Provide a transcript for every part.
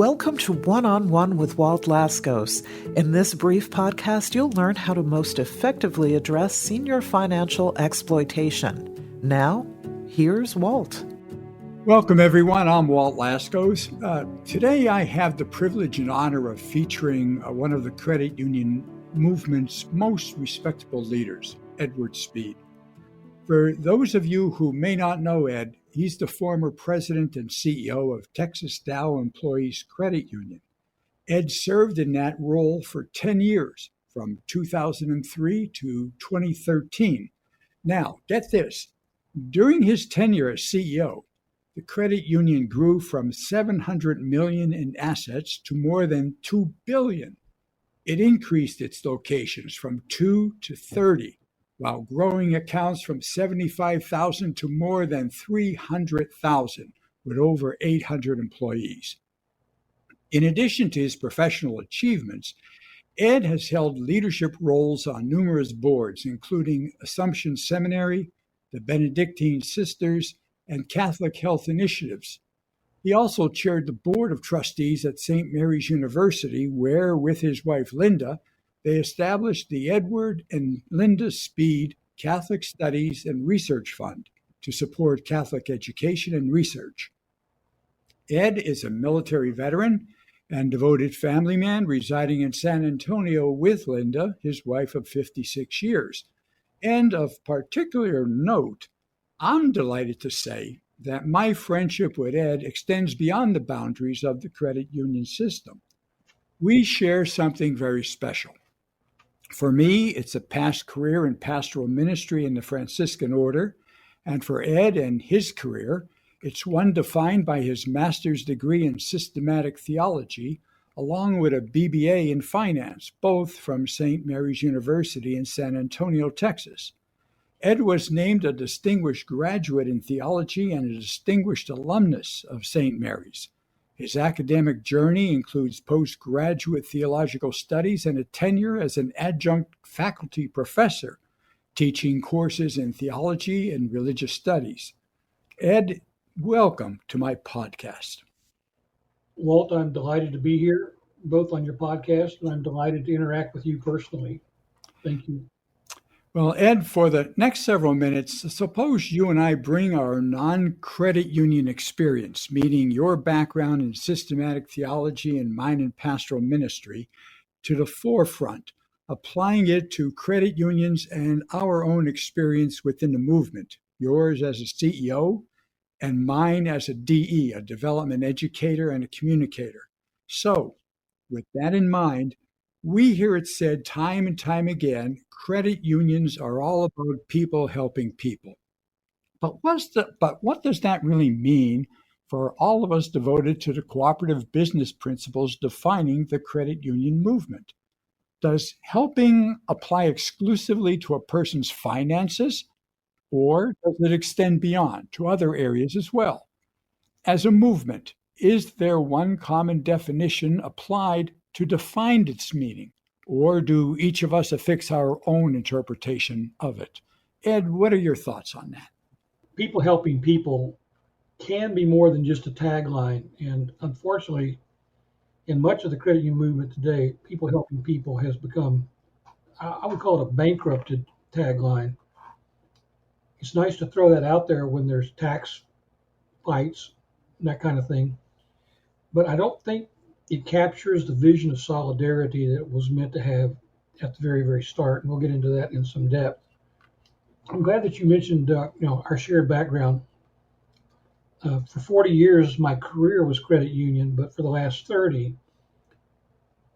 Welcome to One-on-One with Walt Lascos. In this brief podcast, you'll learn how to most effectively address senior financial exploitation. Now, here's Walt. Welcome, everyone. I'm Walt Lascos. Today, I have the privilege and honor of featuring one of the credit union movement's most respectable leaders, Edward Speed. For those of you who may not know Ed, he's the former president and CEO of Texas Dow Employees Credit Union. Ed served in that role for 10 years, from 2003 to 2013. Now, get this. During his tenure as CEO, the credit union grew from $700 million in assets to more than $2 billion. It increased its locations from 2 to 30, while growing accounts from 75,000 to more than 300,000, with over 800 employees. In addition to his professional achievements, Ed has held leadership roles on numerous boards, including Assumption Seminary, the Benedictine Sisters, and Catholic Health Initiatives. He also chaired the Board of Trustees at St. Mary's University, where, with his wife Linda, they established the Edward and Linda Speed Catholic Studies and Research Fund to support Catholic education and research. Ed is a military veteran and devoted family man residing in San Antonio with Linda, his wife of 56 years. And of particular note, I'm delighted to say that my friendship with Ed extends beyond the boundaries of the credit union system. We share something very special. For me, it's a past career in pastoral ministry in the Franciscan order, and for Ed and his career, it's one defined by his master's degree in systematic theology, along with a BBA in finance, both from St. Mary's University in San Antonio, Texas. Ed was named a distinguished graduate in theology and a distinguished alumnus of St. Mary's. His academic journey includes postgraduate theological studies and a tenure as an adjunct faculty professor, teaching courses in theology and religious studies. Ed, welcome to my podcast. Walt, I'm delighted to be here, both on your podcast, and I'm delighted to interact with you personally. Thank you. Well, Ed, for the next several minutes, suppose you and I bring our non-credit union experience, meaning your background in systematic theology and mine in pastoral ministry, to the forefront, applying it to credit unions and our own experience within the movement, yours as a CEO and mine as a DE, a development educator and a communicator. So, with that in mind, we hear it said time and time again, credit unions are all about people helping people. But what does that really mean for all of us devoted to the cooperative business principles defining the credit union movement? Does helping apply exclusively to a person's finances, or does it extend beyond to other areas as well? As a movement, is there one common definition applied to define its meaning, or do each of us affix our own interpretation of it? Ed, what are your thoughts on that? People helping people can be more than just a tagline, and unfortunately, in much of the credit union movement today, people helping people has become, I would call it a bankrupted tagline. It's nice to throw that out there when there's tax fights and that kind of thing, but I don't think it captures the vision of solidarity that it was meant to have at the very, very start, and we'll get into that in some depth. I'm glad that you mentioned, our shared background. For 40 years, my career was credit union, but for the last 30,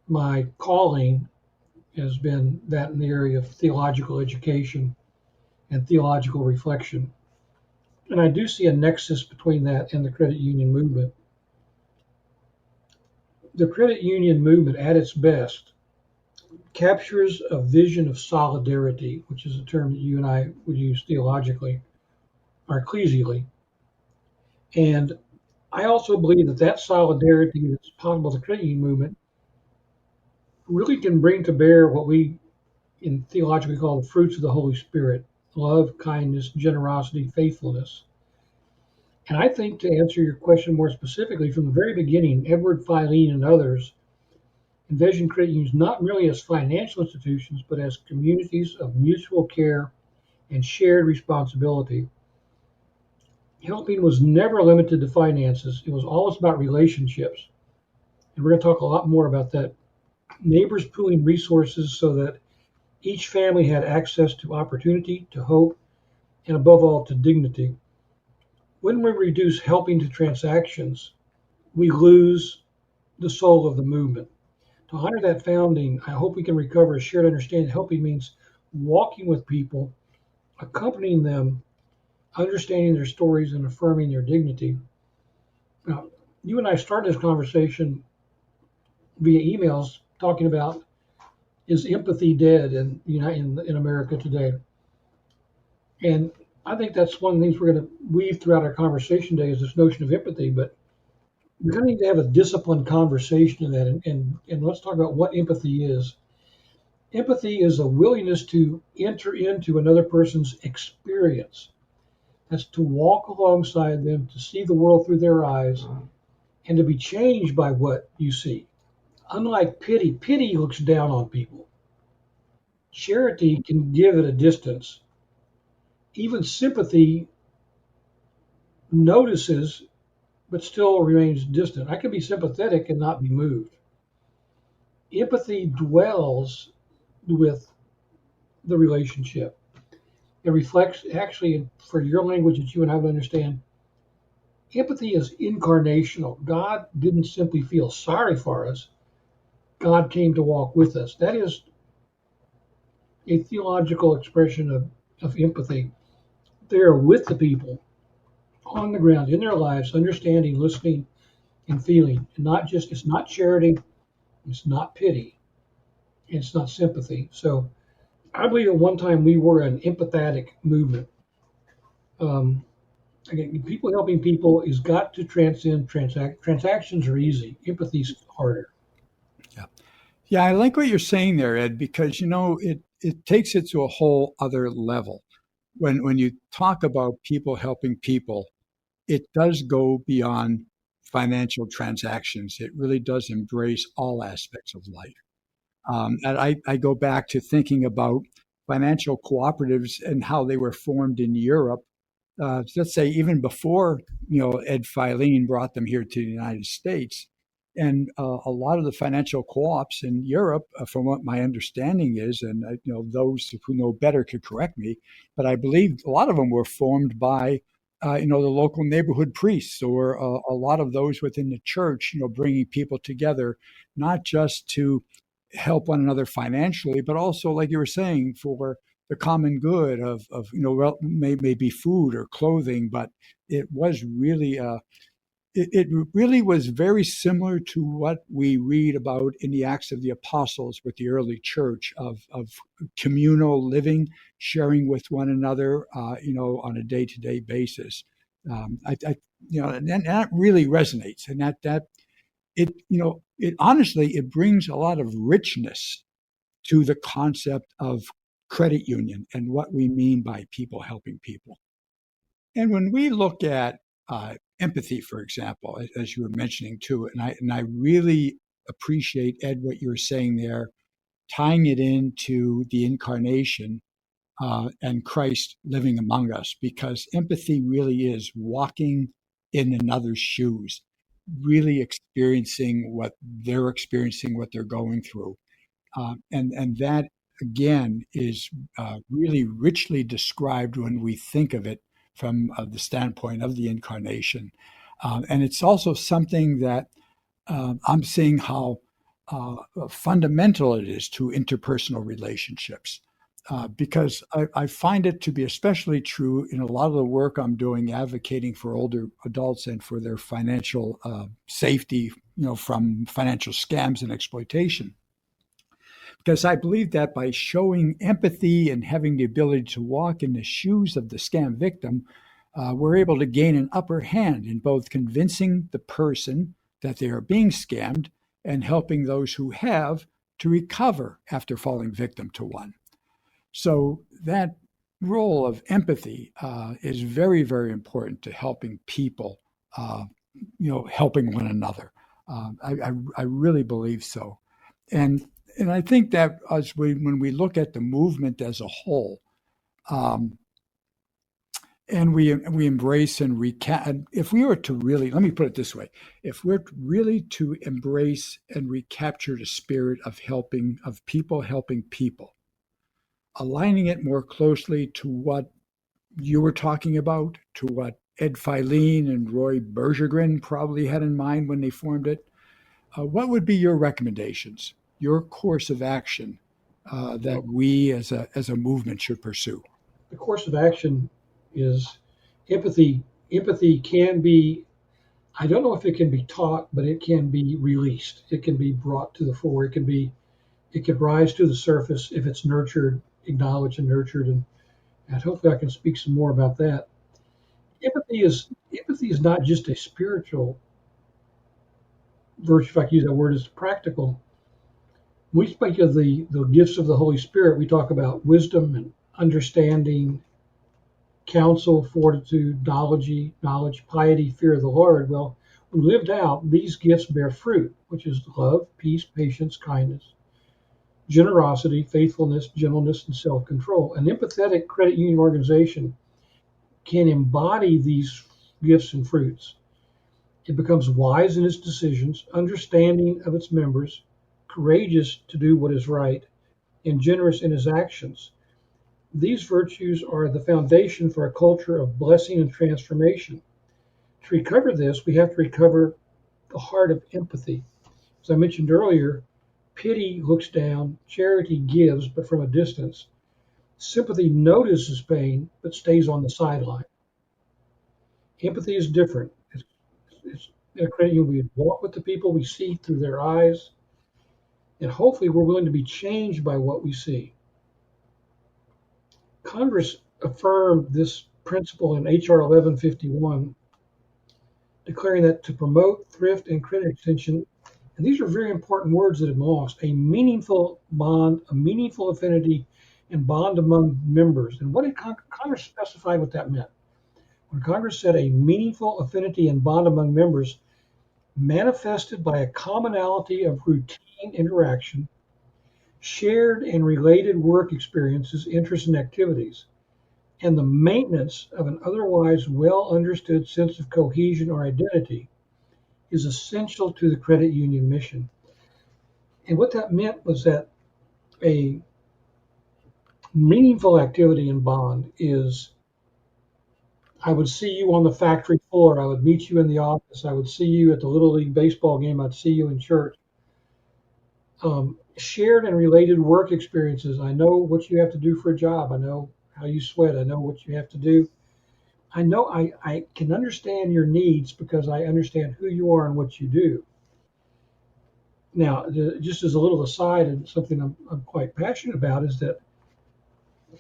my calling has been that in the area of theological education and theological reflection. And I do see a nexus between that and the credit union movement. The credit union movement at its best captures a vision of solidarity, which is a term that you and I would use theologically or ecclesially. And I also believe that solidarity that's possible in the credit union movement really can bring to bear what we in theologically call the fruits of the Holy Spirit: love, kindness, generosity, faithfulness. And I think to answer your question more specifically, from the very beginning, Edward Filene and others envisioned credit unions not merely as financial institutions, but as communities of mutual care and shared responsibility. Helping was never limited to finances. It was always about relationships. And we're going to talk a lot more about that. Neighbors pooling resources so that each family had access to opportunity, to hope, and above all, to dignity. When we reduce helping to transactions, we lose the soul of the movement. To honor that founding, I hope we can recover a shared understanding. Helping means walking with people, accompanying them, understanding their stories, and affirming their dignity. Now, you and I started this conversation via emails talking about, is empathy dead in America today? And I think that's one of the things we're going to weave throughout our conversation today is this notion of empathy. But we're going to need to have a disciplined conversation in that. And let's talk about what empathy is. Empathy is a willingness to enter into another person's experience. That's to walk alongside them, to see the world through their eyes, and to be changed by what you see. Unlike pity, pity looks down on people. Charity can give at a distance. Even sympathy notices, but still remains distant. I can be sympathetic and not be moved. Empathy dwells with the relationship. It reflects, actually, for your language that you and I would understand, empathy is incarnational. God didn't simply feel sorry for us, God came to walk with us. That is a theological expression of empathy. They're with the people on the ground in their lives, understanding, listening, and feeling. And not just, it's not charity, it's not pity, it's not sympathy. So I believe at one time we were an empathetic movement. Um, Again, people helping people is got to transcend transactions are easy. Empathy's harder. Yeah. Yeah, I like what you're saying there, Ed, because it takes it to a whole other level. When you talk about people helping people, it does go beyond financial transactions. It really does embrace all aspects of life. And I go back to thinking about financial cooperatives and how they were formed in Europe. Let's say even before Ed Filene brought them here to the United States, and a lot of the financial co-ops in Europe, from what my understanding is, and those who know better could correct me, but I believe a lot of them were formed by the local neighborhood priests or a lot of those within the church, bringing people together, not just to help one another financially, but also, like you were saying, for the common good of maybe food or clothing. But it was really it really was very similar to what we read about in the Acts of the Apostles with the early church of communal living, sharing with one another, on a day-to-day basis. And that really resonates, and that it honestly, it brings a lot of richness to the concept of credit union and what we mean by people helping people. And when we look at empathy, for example, as you were mentioning too, and I really appreciate, Ed, what you were saying there, tying it into the incarnation and Christ living among us, because empathy really is walking in another's shoes, really experiencing what they're experiencing, what they're going through. And that, again, is really richly described when we think of it from the standpoint of the incarnation. And it's also something that I'm seeing how fundamental it is to interpersonal relationships. Because I find it to be especially true in a lot of the work I'm doing advocating for older adults and for their financial safety, from financial scams and exploitation. Because I believe that by showing empathy and having the ability to walk in the shoes of the scam victim, we're able to gain an upper hand in both convincing the person that they are being scammed and helping those who have to recover after falling victim to one. So that role of empathy is very, very important to helping people, helping one another. I really believe so. And I think that when we look at the movement as a whole, and we embrace and if we were to really, let me put it this way, if we're really to embrace and recapture the spirit of people helping people, aligning it more closely to what you were talking about, to what Ed Filene and Roy Bergegren probably had in mind when they formed it, what would be your recommendations, your course of action that we as a movement should pursue? The course of action is empathy. Empathy can be, I don't know if it can be taught, but it can be released. It can be brought to the fore. It can rise to the surface if it's nurtured, acknowledged and nurtured. And hopefully I can speak some more about that. Empathy is not just a spiritual virtue, if I can use that word, it's practical. When we speak of the gifts of the Holy Spirit, we talk about wisdom and understanding, counsel, fortitude, knowledge, piety, fear of the Lord. Well, when lived out, these gifts bear fruit, which is love, peace, patience, kindness, generosity, faithfulness, gentleness, and self-control. An empathetic credit union organization can embody these gifts and fruits. It becomes wise in its decisions, understanding of its members, courageous to do what is right, and generous in its actions. These virtues are the foundation for a culture of blessing and transformation. To recover this, we have to recover the heart of empathy. As I mentioned earlier, pity looks down, charity gives, but from a distance. Sympathy notices pain, but stays on the sideline. Empathy is different. It's in a credit union, we walk with the people, we see through their eyes, and hopefully we're willing to be changed by what we see. Congress affirmed this principle in H.R. 1151, declaring that to promote thrift and credit extension, and these are very important words that have been lost, a meaningful bond, a meaningful affinity, and bond among members. And what did Congress specify what that meant? When Congress said a meaningful affinity and bond among members, manifested by a commonality of routine interaction, shared and related work experiences, interests, and activities, and the maintenance of an otherwise well understood sense of cohesion or identity is essential to the credit union mission. And what that meant was that a meaningful activity and bond is I would see you on the factory floor, I would meet you in the office, I would see you at the Little League baseball game, I'd see you in church. Shared and related work experiences. I know what you have to do for a job. I know how you sweat. I know what you have to do. I know I can understand your needs because I understand who you are and what you do. Now, just as a little aside, and something I'm quite passionate about is that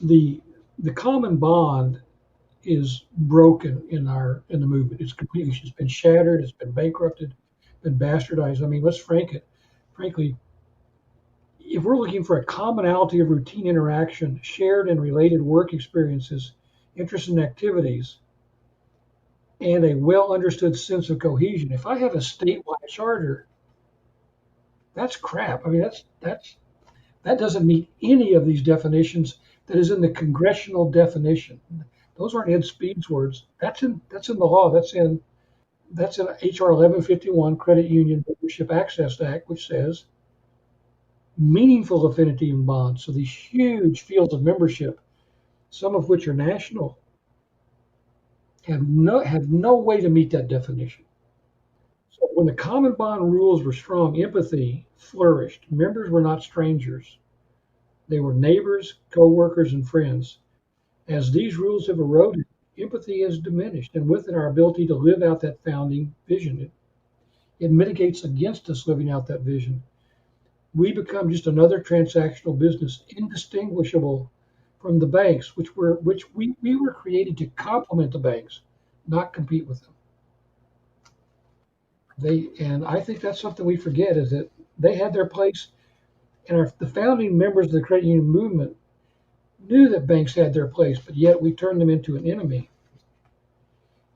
the common bond is broken in the movement. It's been shattered. It's been bankrupted, been bastardized. I mean, frankly, if we're looking for a commonality of routine interaction, shared and related work experiences, interests and activities, and a well understood sense of cohesion, if I have a statewide charter, that's crap. I mean, that doesn't meet any of these definitions that is in the congressional definition. Those aren't Ed Speed's words. That's in the law. That's in HR 1151 Credit Union Membership Access Act, which says meaningful affinity and bonds. So these huge fields of membership, some of which are national, have no way to meet that definition. So when the common bond rules were strong, empathy flourished. Members were not strangers. They were neighbors, co-workers, and friends. As these rules have eroded, empathy has diminished, and with it our ability to live out that founding vision. It mitigates against us living out that vision. We become just another transactional business, indistinguishable from the banks, which we were created to complement the banks, not compete with them. And I think that's something we forget is that they had their place, and the founding members of the credit union movement knew that banks had their place, but yet we turned them into an enemy.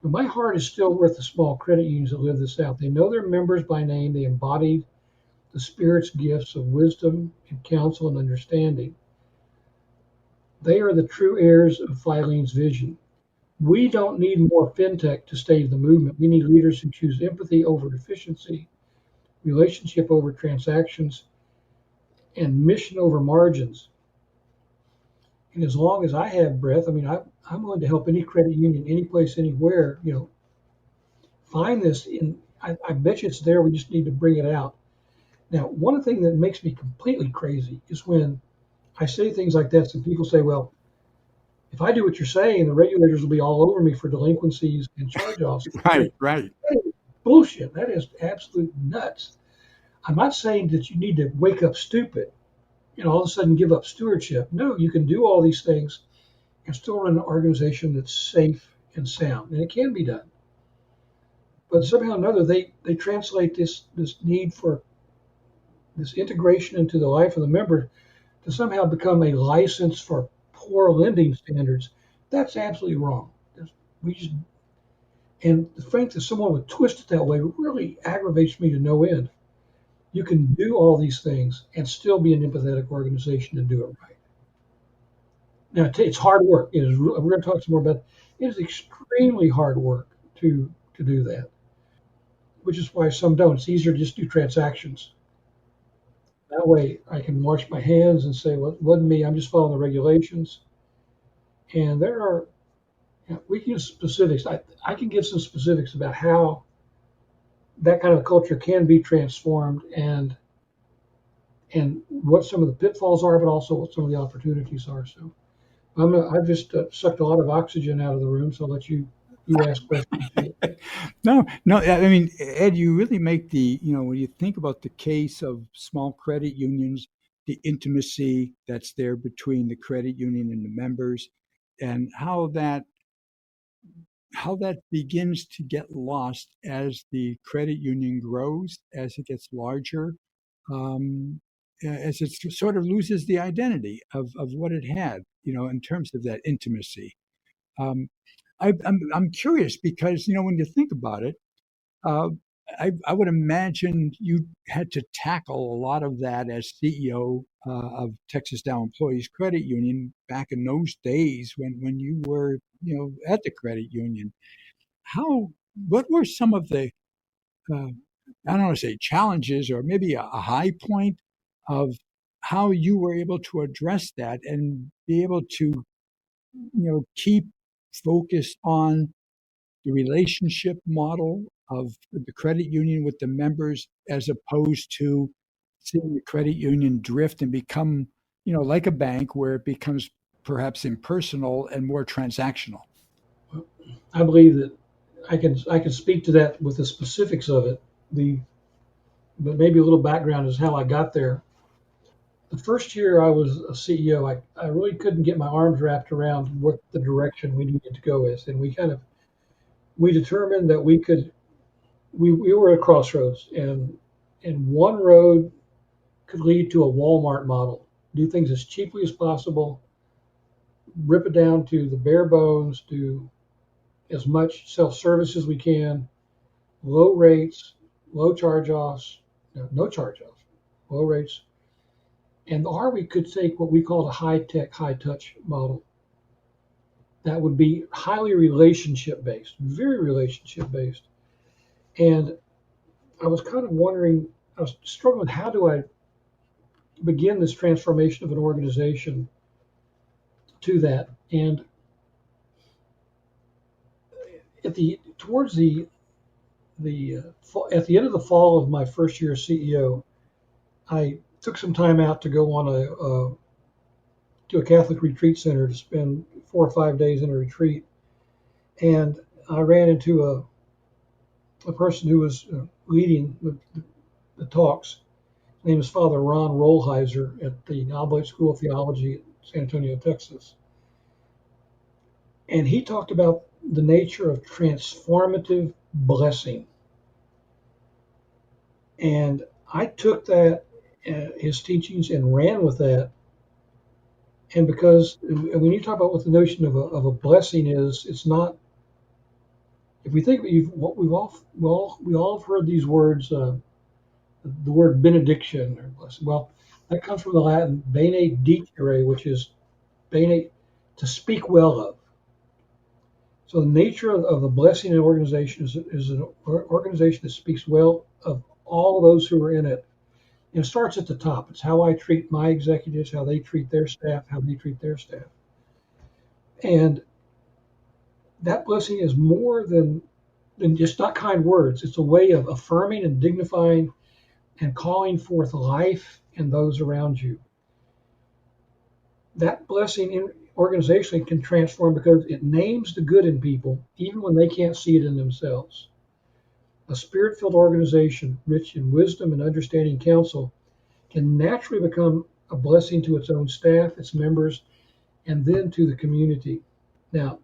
But my heart is still with the small credit unions that live this out. They know their members by name. They embody the Spirit's gifts of wisdom and counsel and understanding. They are the true heirs of Filene's vision. We don't need more fintech to save the movement. We need leaders who choose empathy over efficiency, relationship over transactions, and mission over margins. And as long as I have breath, I'm willing to help any credit union, any place, anywhere, find this. I bet you it's there. We just need to bring it out. Now, one thing that makes me completely crazy is when I say things like this and people say, well, if I do what you're saying, the regulators will be all over me for delinquencies and charge-offs. Right, right. That is bullshit. That is absolute nuts. I'm not saying that you need to wake up stupid, all of a sudden give up stewardship. No, you can do all these things and still run an organization that's safe and sound, and it can be done. But somehow or another, they translate this need for this integration into the life of the member to somehow become a license for poor lending standards. That's absolutely wrong. We just and the fact that someone would twist it that way really aggravates me to no end. You can do all these things and still be an empathetic organization and do it right. Now, it's hard work. It is. We're going to talk some more about it. It is extremely hard work to do that, which is why some don't. It's easier to just do transactions. That way, I can wash my hands and say, "Well, it wasn't me. I'm just following the regulations." And there are, we can use specifics. I can give some specifics about how that kind of culture can be transformed and what some of the pitfalls are, but also what some of the opportunities are. So I've just sucked a lot of oxygen out of the room. So I'll let you ask questions too. No, no. I mean, Ed, you really make when you think about the case of small credit unions, the intimacy that's there between the credit union and the members, and how that begins to get lost as the credit union grows, as it gets larger, um, as it sort of loses the identity of what it had, in terms of that intimacy. Um, I'm curious because, when you think about it, uh, I would imagine you had to tackle a lot of that as CEO of Texas Dow Employees Credit Union back in those days when you were, at the credit union. What were some of the, uh, I don't want to say challenges or maybe a high point of how you were able to address that and be able to, keep focused on the relationship model of the credit union with the members as opposed to seeing the credit union drift and become, like a bank where it becomes perhaps impersonal and more transactional. I believe that I can speak to that with the specifics of it. But maybe a little background is how I got there. The first year I was a CEO, I really couldn't get my arms wrapped around what the direction we needed to go is, and we determined that we were at a crossroads, and one road could lead to a Walmart model, do things as cheaply as possible, rip it down to the bare bones, do as much self-service as we can, low rates, low charge-offs, no charge-offs, low rates. Or we could take what we call a high-tech, high-touch model that would be highly relationship-based, very relationship-based. And I was kind of wondering, I was struggling, how do I begin this transformation of an organization to that? And towards at the end of the fall of my first year as CEO, I took some time out to go on to a Catholic retreat center to spend 4 or 5 days in a retreat, and I ran into a person who was leading the talks. His name is Father Ron Rollheiser at the Oblate School of Theology at San Antonio, Texas, and he talked about the nature of transformative blessing. And I took his teachings and ran with that. And because when you talk about what the notion of a blessing is, it's not. If we think we all have heard these words, the word benediction or blessing. Well, that comes from the Latin bene dicere, which is bene, to speak well of. So the nature of a blessing in an organization is an organization that speaks well of all of those who are in it. And it starts at the top. It's how I treat my executives, how they treat their staff, how they treat their staff. And that blessing is more than just not kind words. It's a way of affirming and dignifying and calling forth life in those around you. That blessing organizationally can transform because it names the good in people, even when they can't see it in themselves. A spirit-filled organization, rich in wisdom and understanding counsel, can naturally become a blessing to its own staff, its members, and then to the community. Now,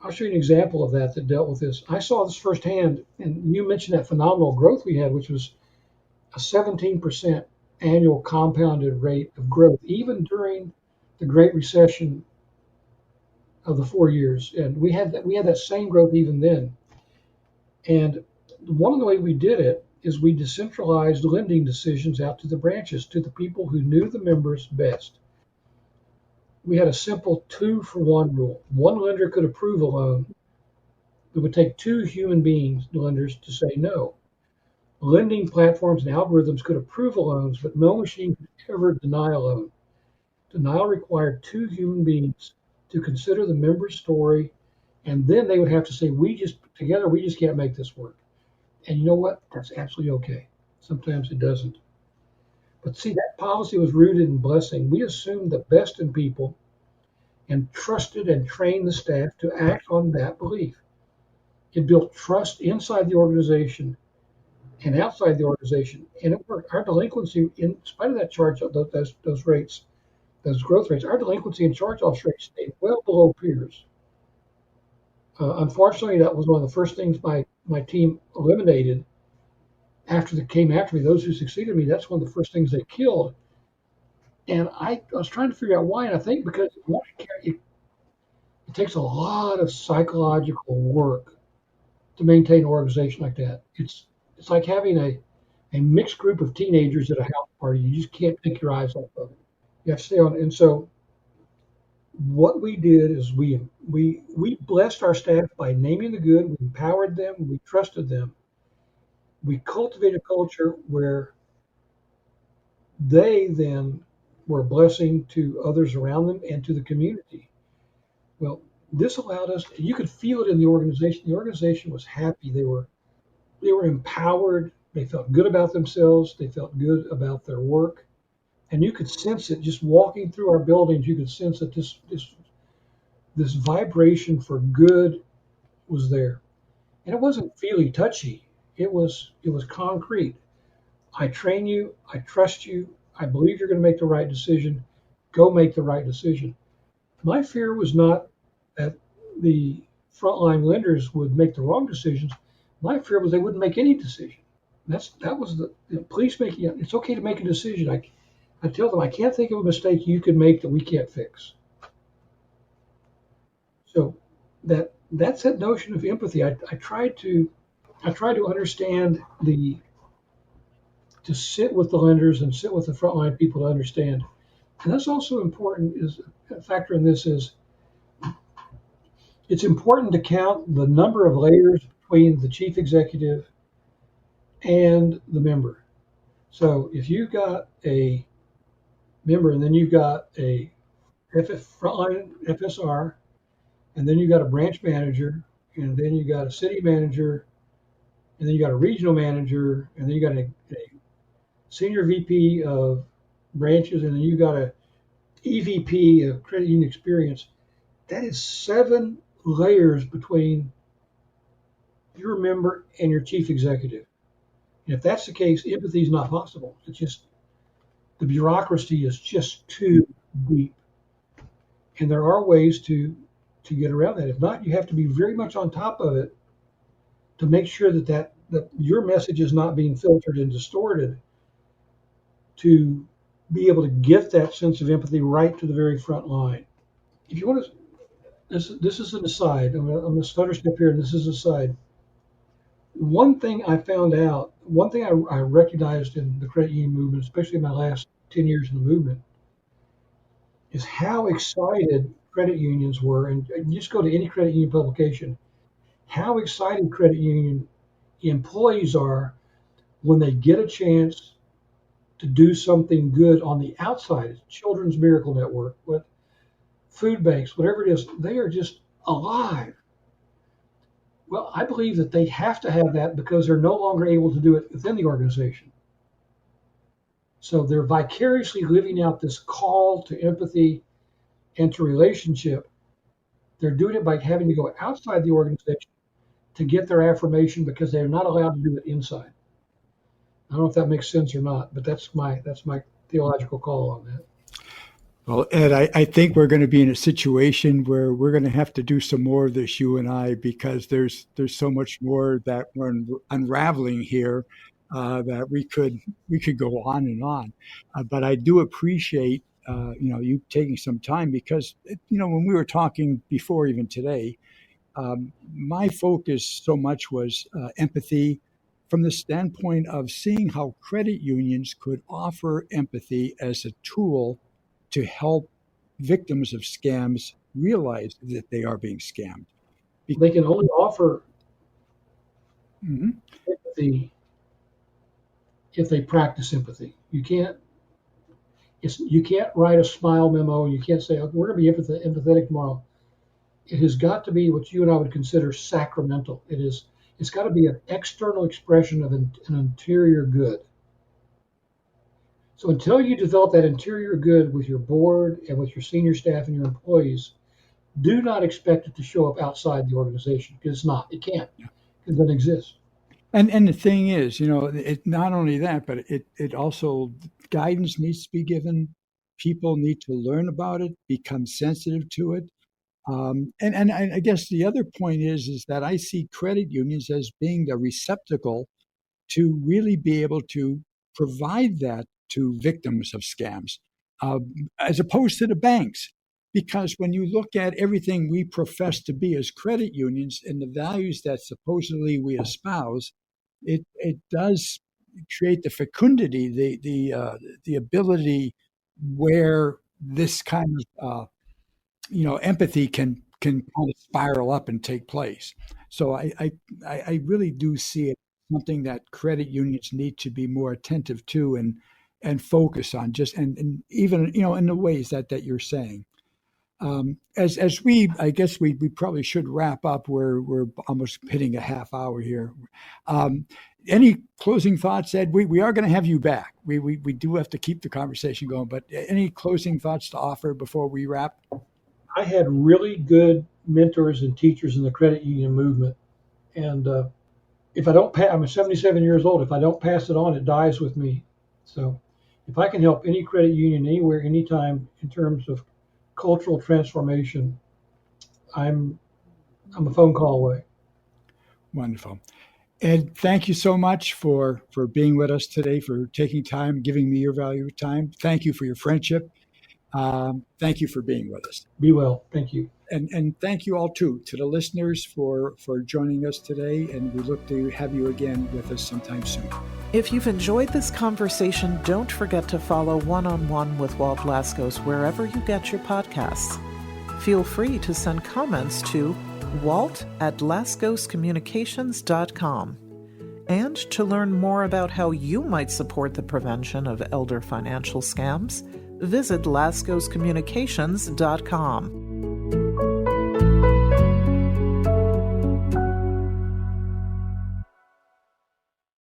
I'll show you an example of that dealt with this. I saw this firsthand, and you mentioned that phenomenal growth we had, which was a 17% annual compounded rate of growth, even during the Great Recession of the 4 years. And we had that same growth even then. And one of the ways we did it is we decentralized lending decisions out to the branches, to the people who knew the members best. We had a simple 2-for-1 rule. One lender could approve a loan. It would take 2 human beings, lenders, to say no. Lending platforms and algorithms could approve a loans, but no machine could ever deny a loan. Denial required 2 human beings to consider the member's story, and then they would have to say, we just can't make this work. And you know what? That's absolutely okay. Sometimes it doesn't. But see, that policy was rooted in blessing. We assumed the best in people and trusted and trained the staff to act on that belief. It built trust inside the organization and outside the organization, and it worked. Our delinquency, in spite of that charge, those rates, those growth rates, our delinquency and charge-off rates stayed well below peers. Unfortunately, that was one of the first things my team eliminated after they came after me. Those who succeeded me, that's one of the first things they killed. And I was trying to figure out why, and I think because it takes a lot of psychological work to maintain an organization like that. It's like having a mixed group of teenagers at a house party. You just can't take your eyes off of it. You have to stay on it. And so what we did is we blessed our staff by naming the good. We empowered them. We trusted them. We cultivated a culture where they then were a blessing to others around them and to the community. Well, this allowed us, you could feel it in the organization. The organization was happy. They were empowered. They felt good about themselves. They felt good about their work. And you could sense it just walking through our buildings. You could sense that this vibration for good was there. And it wasn't feely touchy. It was concrete. I train you. I trust you. I believe you're going to make the right decision. Go make the right decision. My fear was not that the frontline lenders would make the wrong decisions. My fear was they wouldn't make any decision. That was the police making it. It's okay to make a decision. I tell them I can't think of a mistake you could make that we can't fix. So that's that notion of empathy. I try to understand to sit with the lenders and sit with the frontline people to understand. And that's also important. Is a factor in this is it's important to count the number of layers between the chief executive and the member. So if you've got a member and then you've got a frontline FSR, and then you've got a branch manager, and then you've got a city manager, and then you got a regional manager, and then you got a senior VP of branches, and then you got a EVP of credit union experience. That is 7 layers between your member and your chief executive. And if that's the case, empathy is not possible. It's just the bureaucracy is just too deep. And there are ways to get around that. If not, you have to be very much on top of it to make sure that your message is not being filtered and distorted to be able to get that sense of empathy right to the very front line. If you want to, this is an aside. I'm going to stutter step here, and this is an aside. One thing I found out, one thing I recognized in the credit union movement, especially in my last 10 years in the movement, is how excited credit unions were. And you just go to any credit union publication, how excited credit union employees are when they get a chance to do something good on the outside. Children's Miracle Network, with food banks, whatever it is, they are just alive. Well, I believe that they have to have that because they're no longer able to do it within the organization. So they're vicariously living out this call to empathy and to relationship. They're doing it by having to go outside the organization to get their affirmation because they're not allowed to do it inside. I don't know if that makes sense or not, but that's my theological call on that. Well, Ed, I think we're going to be in a situation where we're going to have to do some more of this, you and I, because there's so much more that we're unraveling here that we could go on and on. But I do appreciate you taking some time because when we were talking before even today, my focus so much was empathy from the standpoint of seeing how credit unions could offer empathy as a tool to help victims of scams realize that they are being scammed. They can only offer empathy if they practice empathy. You can't write a smile memo. You can't say, okay, we're going to be empathetic tomorrow. It has got to be what you and I would consider sacramental. It's got to be an external expression of an interior good. So until you develop that interior good with your board and with your senior staff and your employees, do not expect it to show up outside the organization because it's not. It can't. It doesn't exist. And the thing is, it not only that, but it also guidance needs to be given. People need to learn about it, become sensitive to it. And I guess the other point is that I see credit unions as being the receptacle to really be able to provide that to victims of scams, as opposed to the banks. Because when you look at everything we profess to be as credit unions and the values that supposedly we espouse, it does create the fecundity, the ability where this kind of empathy can kind of spiral up and take place. So I really do see it something that credit unions need to be more attentive to and focus on and even in the ways that you're saying. As I guess we probably should wrap up. We're almost hitting a half hour here. Any closing thoughts, Ed? We are going to have you back. We do have to keep the conversation going, but any closing thoughts to offer before we wrap? I had really good mentors and teachers in the credit union movement. And if I don't I'm 77 years old. If I don't pass it on, it dies with me. So if I can help any credit union anywhere, anytime in terms of cultural transformation, I'm a phone call away. Wonderful. Ed, thank you so much for being with us today, for taking time, giving me your valuable time. Thank you for your friendship. Thank you for being with us. Be well. Thank you. And thank you all, too, to the listeners for joining us today. And we look to have you again with us sometime soon. If you've enjoyed this conversation, don't forget to follow One-on-One with Walt Laskos wherever you get your podcasts. Feel free to send comments to walt@laskoscommunications.com. And to learn more about how you might support the prevention of elder financial scams, visit laskoscommunications.com.